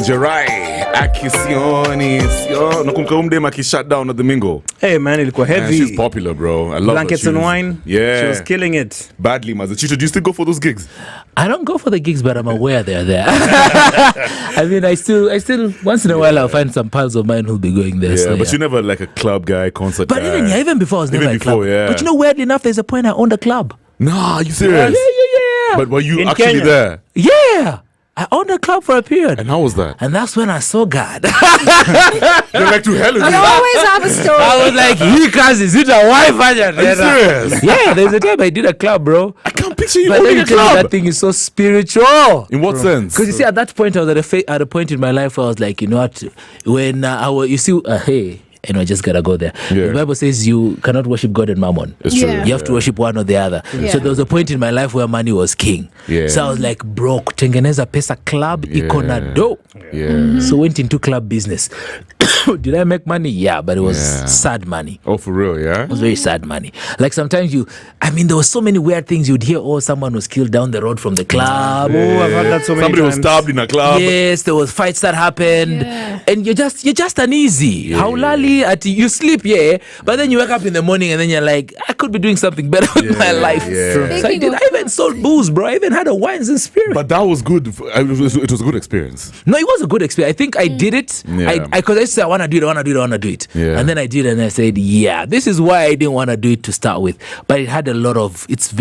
Jerai Akisioni. Nakumbuka umdema ki shut down at the Mingo. Hey man, ilikuwa heavy. She's popular, bro. I love Blankets her. and wine. Yeah. She was killing it. Badly, Maza. Chito, do you still go for those gigs? I don't go for the gigs, but I'm aware they're there. I mean, I still, once in a while, I'll find some pals of mine who'll be going there. Yeah, so, but you're never like a club guy, concert But guy. even before, I was never Even a club. before, yeah. But you know, weirdly enough, there's a point I owned a club. Nah, you serious? Yeah. But were you In actually Kenya? there? Yeah. I owned a club for a period. And how was that? And that's when I saw God. You're like to hell with I it. always have a story. I was like, he can't, is it a Wi-Fi? Are you serious? Yeah, there's a time I did a club, bro. I can't picture you But owning then a you tell me club. that thing is so spiritual. In what sense? Because you see, at that point, I was at a point in my life where I was like, you know what? When hey, I just gotta go there. Yeah. The Bible says you cannot worship God and mammon. It's true. Yeah. You have to worship one or the other. Yeah. So there was a point in my life where money was king. Yeah. So I was like, bro, kutengeneza pesa club iko na do. Yeah. So went into club business. Did I make money? Yeah, but it was sad money. Oh, for real, yeah? It was very sad money. Like sometimes there were so many weird things you'd hear. Oh, someone was killed down the road from the club. Oh, I've heard that so many Somebody was times. stabbed in a club. Yes, there was fights that happened, and you're just uneasy. Haulali you sleep, but then you wake up in the morning and then you're like, I could be doing something better with my life. Yeah. So I even sold booze, bro. I even had a wines and spirit. But that was good. It was a good experience. No, it was a good experience. I think I did it. Yeah. Because I used to say, I want to do it. Yeah. And then I did it and I said, this is why I didn't want to do it to start with. But it had a lot of, it's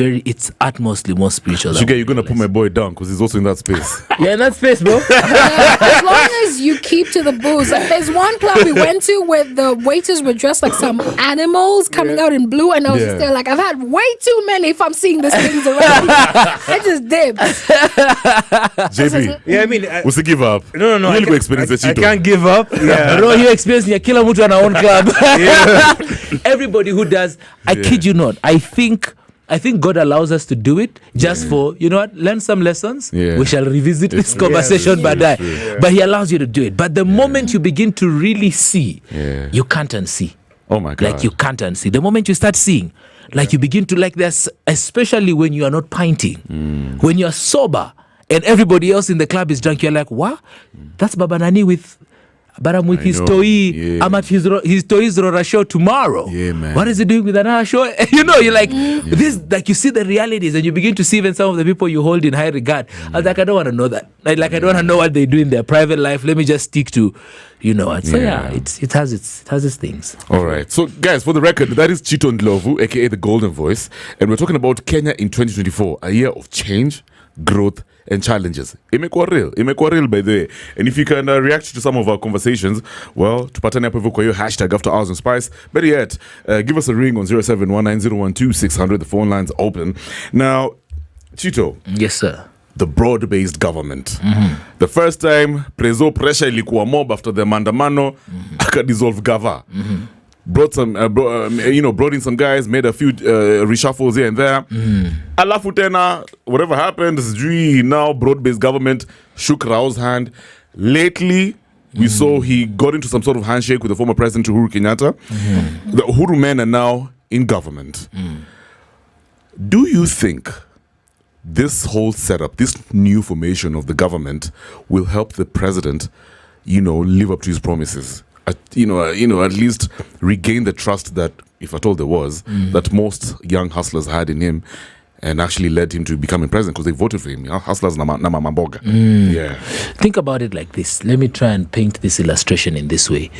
utmostly more spiritual. You're going to put my boy down because he's also in that space. Yeah, in that space, bro. As long as you keep to the booze. Like, there's one club we went to where the waiters were dressed like some animals coming out in blue, and I was just there like, I've had way too many if I'm seeing these things around. I just dipped. JP, Yeah, I mean, what's the give up? no. You really go experience the I Chito. can't give up. Yeah. Bro, you experience your killer mutu on our own club. Everybody who does, I kid you not, I think God allows us to do it just for, you know what, learn some lessons. Yeah. We shall revisit this conversation by that. But he allows you to do it. But the moment you begin to really see, you can't unsee. Oh my God. Like you can't unsee. The moment you start seeing, like you begin to like this, especially when you are not pinting, when you're sober and everybody else in the club is drunk, you're like, what? That's Baba Nani but I'm with his toy. Yeah. I'm at his toys Rora show tomorrow. Yeah, man. What is he doing with another show? You're like, this, like you see the realities and you begin to see even some of the people you hold in high regard. I was like, I don't want to know that. Like I don't want to know what they do in their private life. Let me just stick to, So it has its things. All right. So, guys, for the record, that is Chito Ndhlovu, a.k.a. the Golden Voice. And we're talking about Kenya in 2024, a year of change, growth, and challenges. Imekuwa real, by the way. And if you can react to some of our conversations, well, tupatane hapo hivyo kwa hiyo hashtag After Hours on Spice. Better yet, give us a ring on 0719012600. The phone line's open. Now, Chito. Yes, sir. The broad-based government. The first time, pressure ilikuwa mob after the mandamano, aka-dissolve gava. Brought in some guys, made a few reshuffles here and there. Alafu tena, whatever happened, now broad-based government shook Rao's hand. Lately, we saw he got into some sort of handshake with the former president Uhuru Kenyatta. The Uhuru men are now in government. Do you think this whole setup, this new formation of the government, will help the president, live up to his promises? At least regain the trust that, if at all there was, that most young hustlers had in him, and actually led him to becoming president because they voted for him. Hustlers nama mamboga. Yeah. Think about it like this. Let me try and paint this illustration in this way.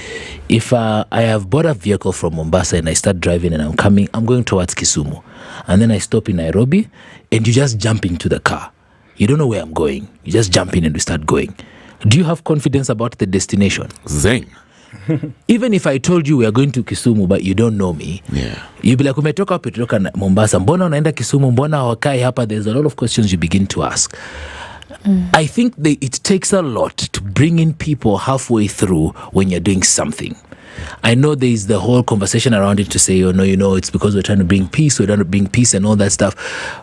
If I have bought a vehicle from Mombasa and I start driving and I'm going towards Kisumu, and then I stop in Nairobi, and you just jump into the car. You don't know where I'm going. You just jump in and we start going. Do you have confidence about the destination? Zing. Even if I told you we are going to Kisumu but you don't know me, you'll be like, umetoka Mombasa, mbona unaenda Kisumu, mbona hawakai hapa? There's a lot of questions you begin to ask. I think it takes a lot to bring in people halfway through when you're doing something. I know there is the whole conversation around it to say, it's because we're trying to bring peace and all that stuff.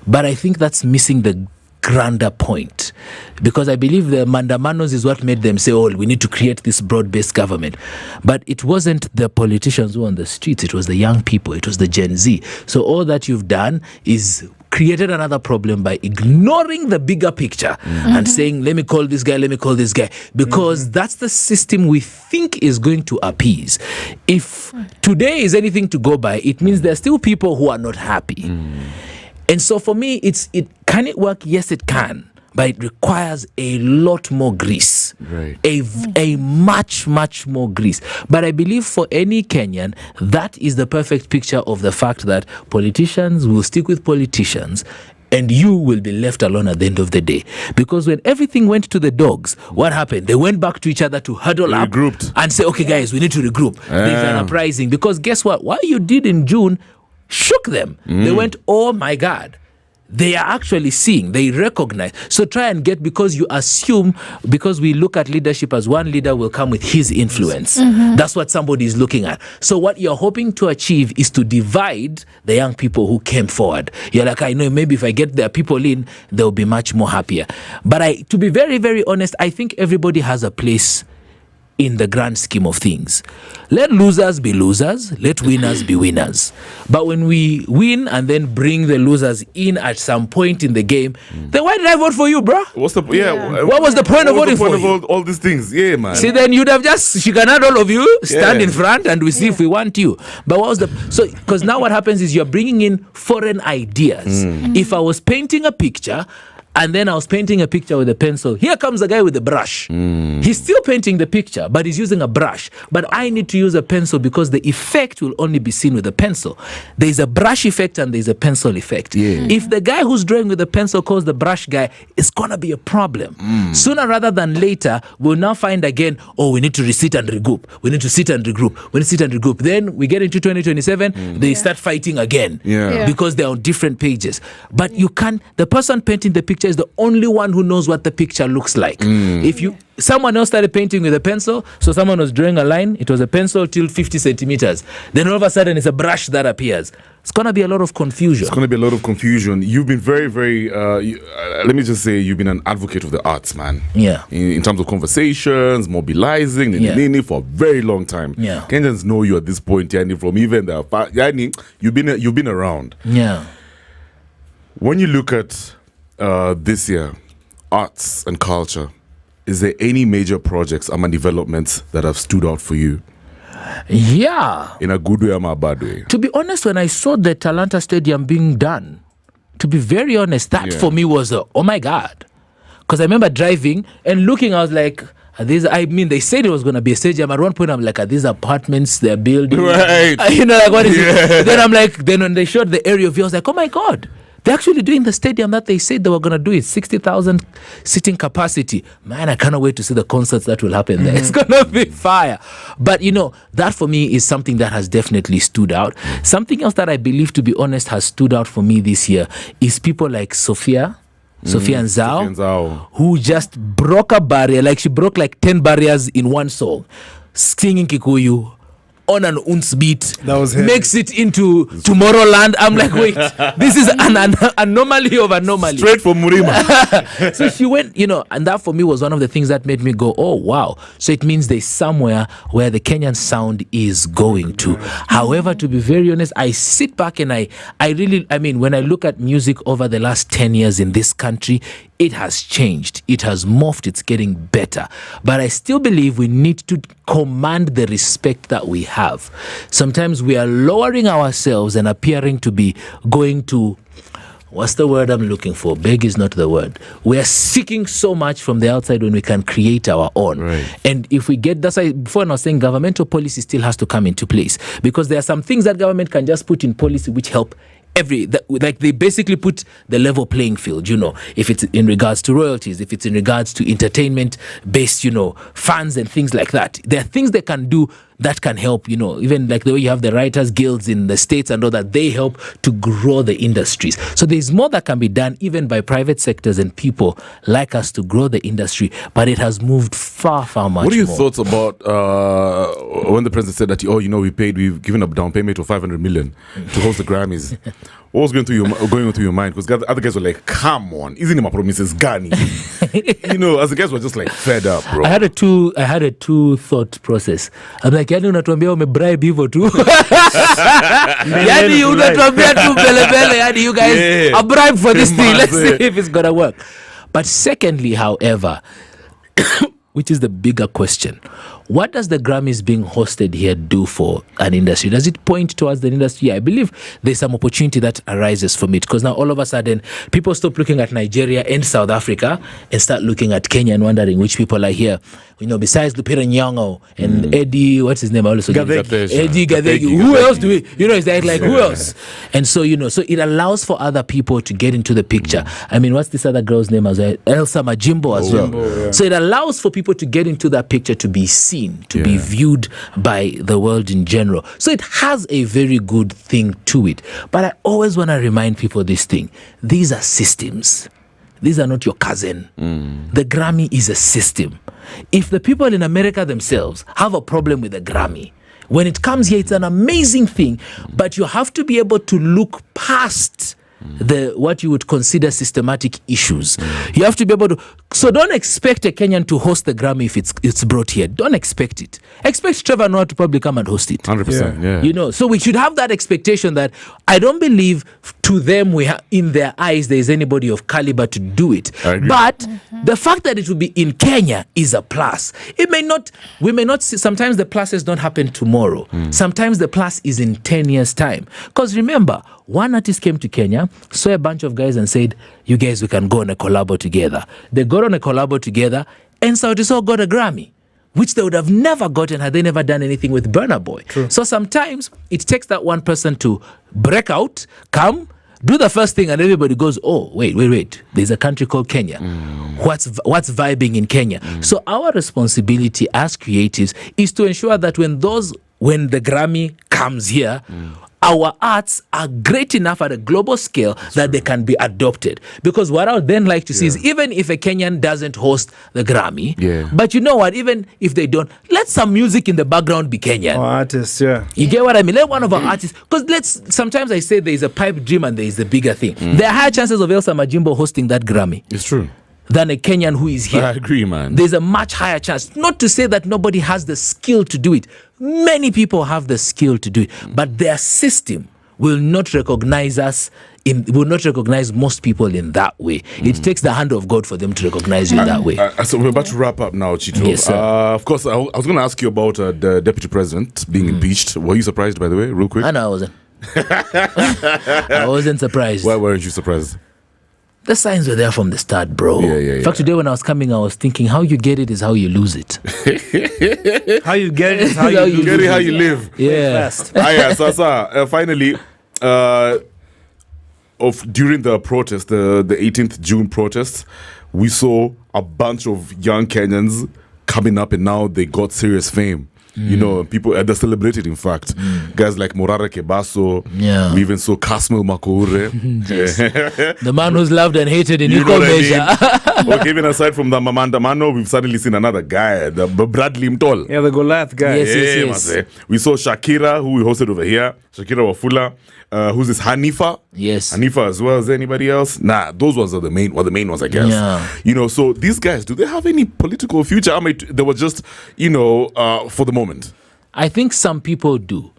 But I think that's missing the grander point, because I believe the mandamanos is what made them say, we need to create this broad-based government. But it wasn't the politicians who were on the streets, it was the young people, it was the Gen Z. So all that you've done is created another problem by ignoring the bigger picture and saying, let me call this guy, because that's the system we think is going to appease. If today is anything to go by, it means there are still people who are not happy. And so for me, can it work? Yes, it can. But it requires a lot more grease, Right. a much, much more grease. But I believe for any Kenyan, that is the perfect picture of the fact that politicians will stick with politicians and you will be left alone at the end of the day. Because when everything went to the dogs, what happened? They went back to each other to huddle up regrouped. and say, okay, guys, we need to regroup. There's an uprising. Because guess what? What you did in June shook them. They went, oh my God. They are actually seeing, they recognize. So try and get, because you assume, because we look at leadership as one leader will come with his influence. That's what somebody is looking at. So what you're hoping to achieve is to divide the young people who came forward. You're like, I know maybe if I get their people in, they'll be much more happier. But to be very, very honest, I think everybody has a place in the grand scheme of things. Let losers be losers, let winners be winners. But when we win and then bring the losers in at some point in the game, then why did I vote for you, bro? What's the What was the point of voting for you? All these things? Yeah, man. See, then you'd have just chicaned all of you, stand in front, and we see if we want you. But what was because now what happens is you're bringing in foreign ideas. If I was painting a picture, and then I was painting a picture with a pencil. Here comes a guy with a brush. He's still painting the picture, but he's using a brush. But I need to use a pencil because the effect will only be seen with a pencil. There's a brush effect and there's a pencil effect. If the guy who's drawing with the pencil calls the brush guy, it's going to be a problem. Sooner rather than later, we'll now find again, we need to sit and regroup. We need to sit and regroup. Then we get into 2027, they start fighting again because they're on different pages. But you can't, the person painting the picture is the only one who knows what the picture looks like. If someone else started painting with a pencil, so someone was drawing a line, it was a pencil till 50 centimeters. Then all of a sudden it's a brush that appears. It's going to be a lot of confusion. You've been very, very, let me just say, you've been an advocate of the arts, man. Yeah. In terms of conversations, mobilizing, for a very long time. Yeah. Kenyans know you at this point, Yani, from even the, you've been around. Yeah. When you look at this year, arts and culture, is there any major projects and developments that have stood out for you? Yeah. In a good way or a bad way? To be honest, when I saw the Talanta Stadium being done, to be very honest, that for me was oh my God. Because I remember driving and looking, I was like, they said it was going to be a stadium. At one point, I'm like, are these apartments they're building? Right. What is it? Then I'm like, when they showed the area view, I was like, oh my God. They're actually doing the stadium that they said they were going to do it, 60,000 sitting capacity. Man, I cannot wait to see the concerts that will happen there. It's going to be fire. But, that for me is something that has definitely stood out. Something else that I believe, to be honest, has stood out for me this year is people like Sophia Ndhlovu, who just broke a barrier. Like she broke 10 barriers in one song, singing Kikuyu on an uns beat, that was makes it into Tomorrowland. I'm like, wait, this is an anomaly of anomalies. Straight from Murima. So she went, and that for me was one of the things that made me go, oh, wow. So it means there's somewhere where the Kenyan sound is going to. However, to be very honest, I sit back and I really, when I look at music over the last 10 years in this country, it has changed. It has morphed. It's getting better. But I still believe we need to command the respect that we have. Sometimes we are lowering ourselves and appearing to be going to, what's the word I'm looking for? Beg is not the word. We are seeking so much from the outside when we can create our own. Right. And if we get, that's why before I was saying governmental policy still has to come into place. Because there are some things that government can just put in policy which help they basically put the level playing field, if it's in regards to royalties, if it's in regards to entertainment based, funds and things like that. There are things they can do that can help, even like the way you have the writers guilds in the States and all that, they help to grow the industries. So there's more that can be done even by private sectors and people like us to grow the industry, but it has moved far, far much more. What are your thoughts about when the president said that, we've given up down payment of 500 million to host the Grammys? What was going through your mind? Because the other guys were like, "Come on, isn't it my promises, Gani?" As the guys were just like fed up, bro. I had a two thought process. I'm like, yani unatuambia umebribe hivyo tu. Yani unatuambia tu bele, yani you guys are bribed for this thing. Let's see if it's gonna work. But secondly, however, which is the bigger question, what does the Grammys being hosted here do for an industry? Does it point towards the industry? I believe there's some opportunity that arises from it, because now all of a sudden people stop looking at Nigeria and South Africa and start looking at Kenya and wondering which people are here. Besides Lupita Nyong'o and Eddie, what's his name? Eddie Gadegi. Who else do we? Is that like who else? And so so it allows for other people to get into the picture. I mean, what's this other girl's name as well? Elsa Majimbo as well. Yeah. So it allows for people to get into that picture, to be seen, to be viewed by the world in general. So it has a very good thing to it. But I always want to remind people this thing. These are systems. These are not your cousin. The Grammy is a system. If the people in America themselves have a problem with the Grammy, when it comes here, it's an amazing thing, but you have to be able to look past what you would consider systematic issues. You have to be able to. So don't expect a Kenyan to host the Grammy if it's brought here. Don't expect it. Expect Trevor Noah to probably come and host it. 100%. Yeah. So we should have that expectation that I don't believe to them in their eyes there is anybody of caliber to do it. But the fact that it will be in Kenya is a plus. We may not see. Sometimes the pluses don't happen tomorrow. Sometimes the plus is in 10 years' time. Because remember, one artist came to Kenya, saw a bunch of guys and said, "You guys, we can go on a collabo together." They got on a collabo together, and Sauti Sol got a Grammy, which they would have never gotten had they never done anything with Burna Boy. True. So sometimes it takes that one person to break out, come, do the first thing, and everybody goes, "Oh, wait. There's a country called Kenya. What's vibing in Kenya?" So our responsibility as creatives is to ensure that when the Grammy comes here, our arts are great enough at a global scale that they can be adopted. Because what I would then like to see is, even if a Kenyan doesn't host the Grammy, but you know what, even if they don't, let some music in the background be Kenyan. Artists, You get what I mean? Let one of our artists, because sometimes I say there is a pipe dream and there is the bigger thing. There are higher chances of Elsa Majimbo hosting that Grammy. It's true. Than a Kenyan who is here. I agree, man. There's a much higher chance. Not to say that nobody has the skill to do it. Many people have the skill to do it, but their system will not recognize most people in that way. It takes the hand of God for them to recognize you in that way. So we're about to wrap up now, Chito. Yes, sir. Of course, I was going to ask you about the deputy president being impeached. Were you surprised, by the way, real quick? No, I wasn't. I wasn't surprised. Why weren't you surprised? The signs were there from the start, bro. In fact, today when I was coming, I was thinking, how you get it is how you lose it. How you get it is how you lose it. How you live. Yeah. Finally, during the protest, the 18th June protests, we saw a bunch of young Kenyans coming up, and now they got serious fame. People they're celebrated. In fact, guys like Morara Kebaso. We even saw Kasmil Makoure, the man who's loved and hated in equal measure. Okay, even aside from the Mamanda Mano, we've suddenly seen another guy, the Bradley Mtol. Yeah, the Goliath guy. Yes. We saw Shakira, who we hosted over here. Shakira Wafula. Who's this? Hanifa? Yes. Hanifa as well as anybody else? Nah, those ones are the main ones, I guess. Yeah. So these guys, do they have any political future? I mean, they were just, for the moment. I think some people do.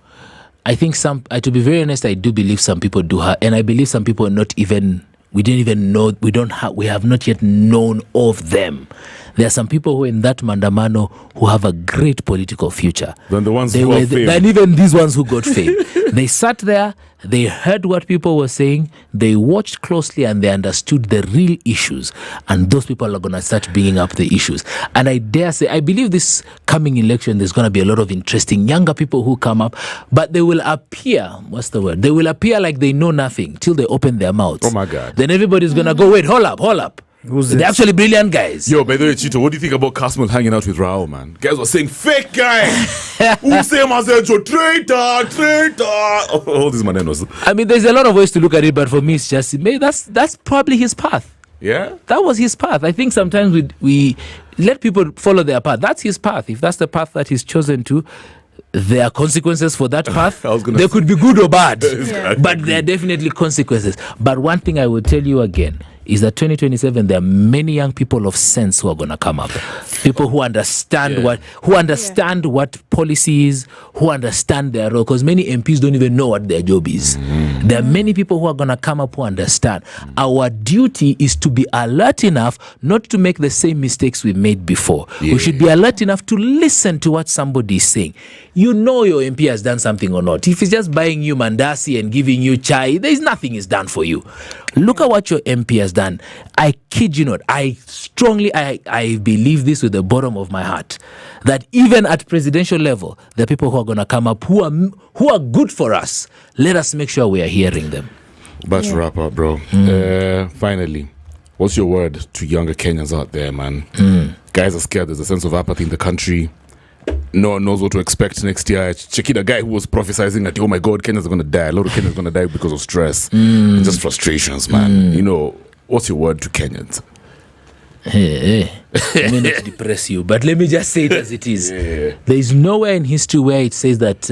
I think to be very honest, I do believe some people do have, and I believe some people we didn't even know, we have not yet known of them. There are some people who in that Mandamano who have a great political future. Than the ones who got fame. Than even these ones who got fame. They sat there, they heard what people were saying, they watched closely, and they understood the real issues. And those people are going to start bringing up the issues. And I dare say, I believe this coming election, there's going to be a lot of interesting younger people who come up, but they will appear, what's the word? They will appear like they know nothing till they open their mouths. Oh my God. Then everybody's going to go, wait, hold up. They're actually brilliant guys. Yo, by the way, Chito, what do you think about Kasmil hanging out with Rao, man? Guys were saying, fake guy! Who say Mazenjo, traitor! All these manenos. I mean, there's a lot of ways to look at it, but for me, it's just, maybe that's probably his path. Yeah? That was his path. I think sometimes we let people follow their path. That's his path. If that's the path that he's chosen to, there are consequences for that path. They could be good or bad, Exactly. but there are definitely consequences. But one thing I will tell you again is that 2027, there are many young people of sense who are going to come up. People who understand what policy is, who understand their role, because many MPs don't even know what their job is. There are many people who are going to come up who understand. Our duty is to be alert enough not to make the same mistakes we made before. We should be alert enough to listen to what somebody is saying. You know your MP has done something or not. If he's just buying you mandasi and giving you chai, there is nothing is done for you. Look at what your MP has done. I kid you not. I believe this with the bottom of my heart, that even at presidential level, the people who are going to come up who are good for us, let us make sure we are hearing them. About to wrap up, bro. Finally, what's your word to younger Kenyans out there, man? Guys are scared. There's a sense of apathy in the country. No one knows what to expect next year. Check it, a guy who was prophesizing that, oh my God, Kenyans are going to die. A lot of Kenyans are going to die because of stress. And just frustrations, man. You know, what's your word to Kenyans? Let me not depress you, but let me just say it as it is. There is nowhere in history where it says that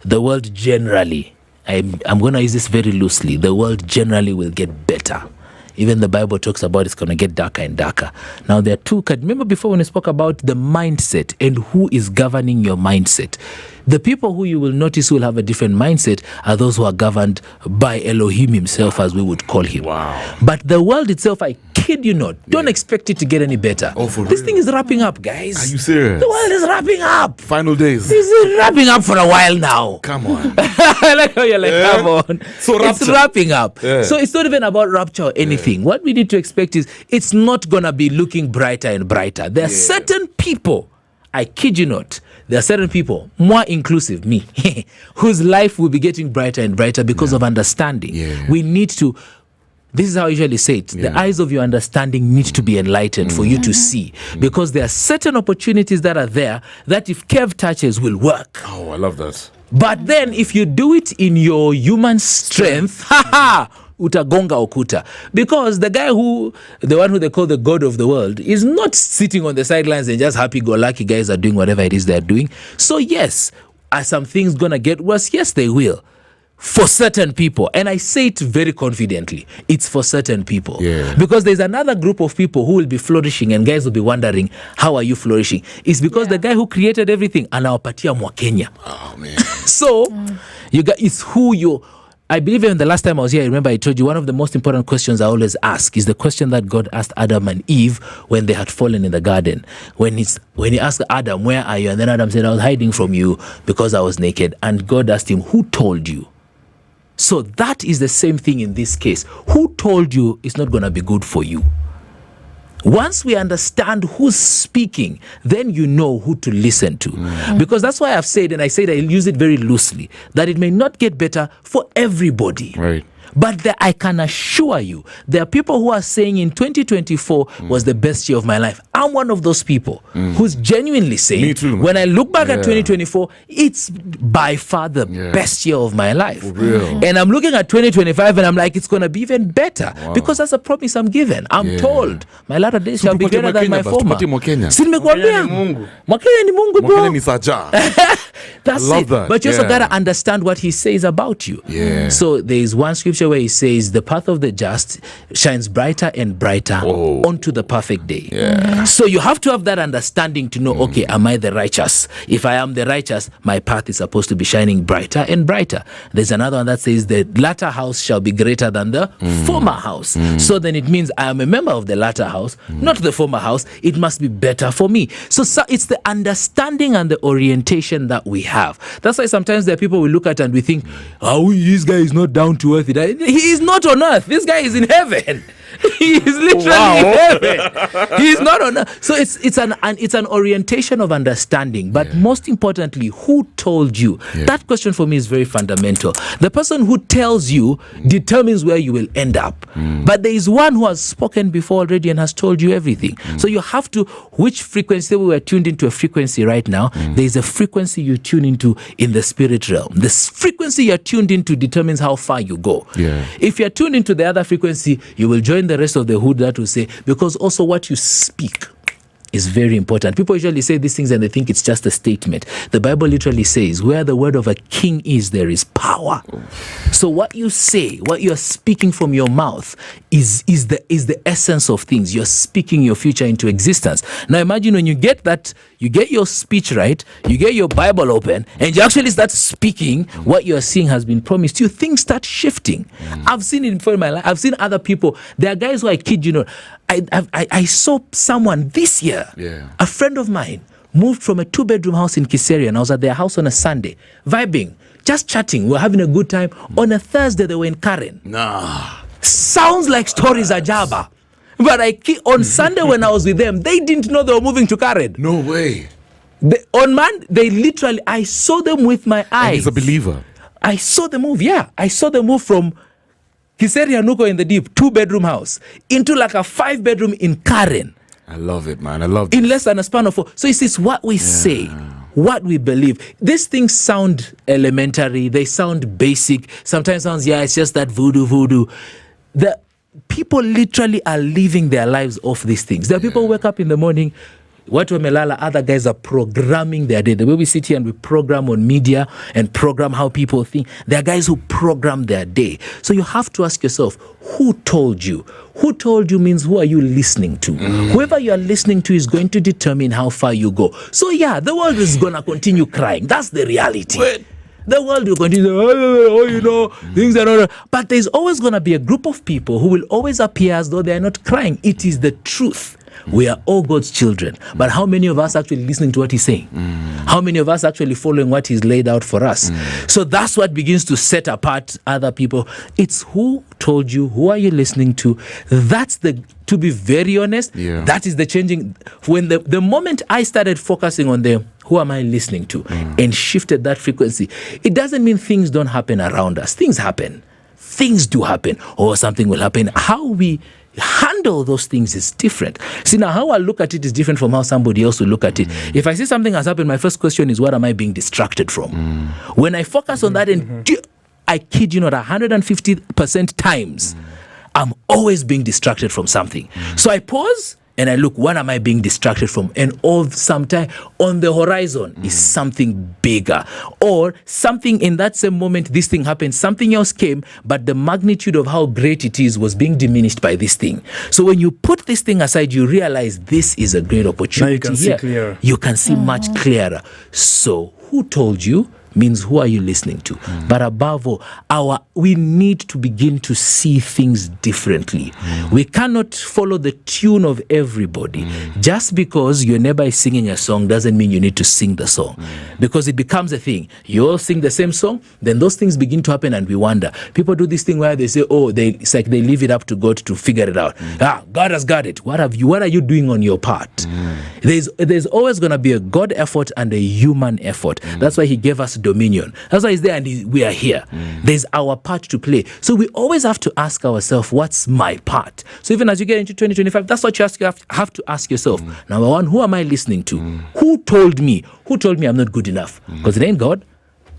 the world generally, I'm going to use this very loosely, the world generally will get better. Even the Bible talks about it's going to get darker and darker. Now, there are two. Remember before when we spoke about the mindset and who is governing your mindset? The people who you will notice who will have a different mindset are those who are governed by Elohim himself, as we would call him. Wow. But the world itself, I kid you not, don't expect it to get any better. Oh, for this real? thing is wrapping up, guys. Are you serious? The world is wrapping up. Final days. This is wrapping up for a while now. Come on. I like how you're like, come on. So it's rapture. wrapping up. Yeah. So it's not even about rapture or anything. What we need to expect is it's not going to be looking brighter and brighter. There are certain people, I kid you not, there are certain people, more inclusive, me, whose life will be getting brighter and brighter because of understanding. We need to, this is how I usually say it, the eyes of your understanding need to be enlightened for you to see. Because there are certain opportunities that are there that if Kev touches will work. Oh, I love that. But then if you do it in your human strength, utagonga ukuta. Because the one who they call the God of the world, is not sitting on the sidelines and just happy-go-lucky guys are doing whatever it is they're doing. So yes, are some things gonna get worse? Yes, they will. For certain people. And I say it very confidently. It's for certain people. Because there's another group of people who will be flourishing and guys will be wondering, how are you flourishing? It's because the guy who created everything, anawapatia mwa Kenya. Oh, man. So, you got, it's who you... I believe even the last time I was here, I remember I told you one of the most important questions I always ask is the question that God asked Adam and Eve when they had fallen in the garden. When he asked Adam, where are you? And then Adam said, I was hiding from you because I was naked. And God asked him, who told you? So that is the same thing in this case. Who told you it's not going to be good for you? Once we understand who's speaking, then you know who to listen to. Because that's why I've said, and I said I use it very loosely, that it may not get better for everybody. Right. But I can assure you, there are people who are saying in 2024 was the best year of my life. I'm one of those people who's genuinely saying, Me too, man. when I look back at 2024, it's by far the best year of my life. For real. And I'm looking at 2025 and I'm like, it's going to be even better. Because that's a promise I'm given. I'm told my latter days shall be greater than my former. Si nimekuambia, Mwakenya ni Mungu, bro. Mwakenya ni saja. That's love it. that. But you also got to understand what he says about you. So there is one scripture where he says, the path of the just shines brighter and brighter onto the perfect day. So you have to have that understanding to know, okay, am I the righteous? If I am the righteous, my path is supposed to be shining brighter and brighter. There's another one that says, the latter house shall be greater than the former house. So then it means I am a member of the latter house, not the former house. It must be better for me. So it's the understanding and the orientation that we have. That's why sometimes there are people we look at and we think, oh, this guy is not down to earth. He is not on earth. This guy is in heaven. He is literally in heaven. He is not on earth. So it's an orientation of understanding. But most importantly, who told you? That question for me is very fundamental. The person who tells you determines where you will end up. But there is one who has spoken before already and has told you everything. So you have to, which frequency? We are tuned into a frequency right now. There is a frequency you tune into in the spirit realm. The frequency you're tuned into determines how far you go. If you're tuned into the other frequency, you will join the rest of the hood that will say, because also what you speak is very important. People usually say these things and they think it's just a statement. The Bible literally says, where the word of a king is, there is power. So what you say, what you're speaking from your mouth is the essence of things. You're speaking your future into existence. Now imagine when you get that, you get your speech right, you get your Bible open, and you actually start speaking what you're seeing has been promised you, things start shifting. I've seen it before in my life. I've seen other people. There are guys who, I kid you not, I saw someone this year, a friend of mine, moved from a 2-bedroom house in Kiseri, and I was at their house on a Sunday, vibing, just chatting. We were having a good time. On a Thursday, they were in Karen. Sounds like stories are Java. But on Sunday when I was with them, they didn't know they were moving to Karen. No way. They literally, I saw them with my eyes. And he's a believer. I saw the move, I saw them move from Kiseri Anuko in the deep 2-bedroom house into like a 5-bedroom in Karen. I love it, man. I love it. In less than a span of 4. So it's what we say, what we believe. These things sound elementary. They sound basic. Sometimes sounds, it's just that voodoo. The people literally are living their lives off these things. There are people who wake up in the morning, watu wamelala, other guys are programming their day. The way we sit here and we program on media and program how people think, there are guys who program their day. So you have to ask yourself, who told you? Who told you means who are you listening to? Whoever you are listening to is going to determine how far you go. So the world is going to continue crying. That's the reality. The world will continue, things are not. But there's always going to be a group of people who will always appear as though they are not crying. It is the truth. We are all God's children. But how many of us actually listening to what he's saying? How many of us actually following what he's laid out for us? So that's what begins to set apart other people. It's who told you, who are you listening to? To be very honest, that is the changing. When the moment I started focusing on them, who am I listening to? And shifted that frequency. It doesn't mean things don't happen around us. Things happen. Things do happen. Or something will happen. How we handle those things is different. See, now how I look at it is different from how somebody else will look at it. If I see something has happened, my first question is, what am I being distracted from? When I focus on that, and I kid you not, 150% times, I'm always being distracted from something. So I pause and I look, what am I being distracted from? And sometime on the horizon is something bigger. Or something in that same moment, this thing happened, something else came, but the magnitude of how great it is was being diminished by this thing. So when you put this thing aside, you realize this is a great opportunity. Now you can see clearer. You can see much clearer. So who told you? Means who are you listening to? But above all, we need to begin to see things differently. We cannot follow the tune of everybody. Just because your neighbor is singing a song doesn't mean you need to sing the song. Because it becomes a thing. You all sing the same song, then those things begin to happen and we wonder. People do this thing where they say, it's like they leave it up to God to figure it out. God has got it. What are you doing on your part? There's always going to be a God effort and a human effort. That's why he gave us dominion. That's why he's there and we are here. There's our part to play. So we always have to ask ourselves, what's my part? So even as you get into 2025, that's what you have to ask yourself. Number one, who am I listening to? Who told me? Who told me I'm not good enough? Because it ain't God.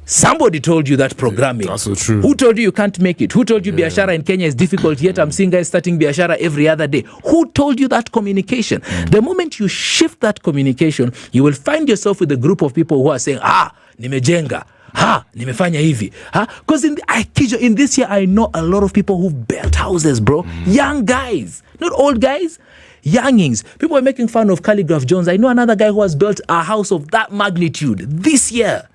Somebody told you that programming. That's so true. Who told you can't make it? Who told you biashara in Kenya is difficult, yet I'm seeing guys starting biashara every other day? Who told you that communication? The moment you shift that communication, you will find yourself with a group of people who are saying, nimejenga. Nimefanya hivi. Because in this year, I know a lot of people who've built houses, bro. Young guys. Not old guys. Youngings. People are making fun of Calligraph Jones. I know another guy who has built a house of that magnitude this year.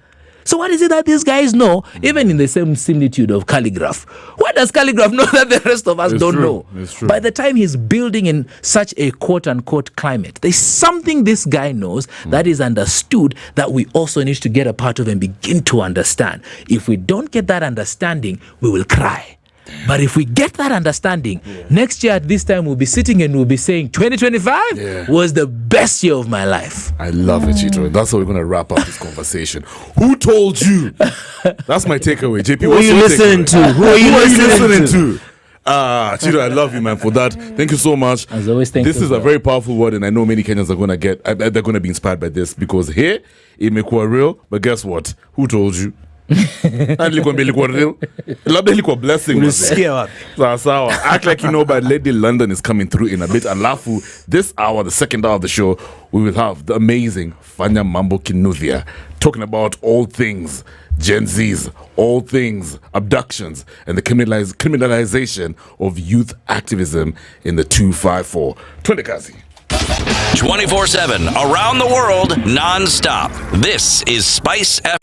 So what is it that these guys know, even in the same similitude of Calligraph? What does Calligraph know that the rest of us don't know? It's true. By the time he's building in such a quote-unquote climate, there's something this guy knows that is understood that we also need to get a part of and begin to understand. If we don't get that understanding, we will cry. But if we get that understanding, next year at this time we'll be sitting and we'll be saying 2025 was the best year of my life. I love it, Chito. That's how we're going to wrap up this conversation. Who told you? That's my takeaway. JP, Who are you listening to? Who are you listening to? Chito, I love you, man, for that. Thank you so much. As always, thank this you. Is a very powerful word, and I know many Kenyans are going to they're going to be inspired by this, because here, it may be real, but guess what? Who told you? Nilikuambia ilikuwa real. Labda ilikuwa blessing. Ulisikia wapi? Sawa. Act like you know, but Lady London is coming through in a bit. Alafu, this hour, the second hour of the show, we will have the amazing Fanya Mambo Kinuthia talking about all things Gen Zs, all things abductions, and the criminalization of youth activism in the 254. Twende kazi. 24/7 around the world non-stop. This is SpiceFM.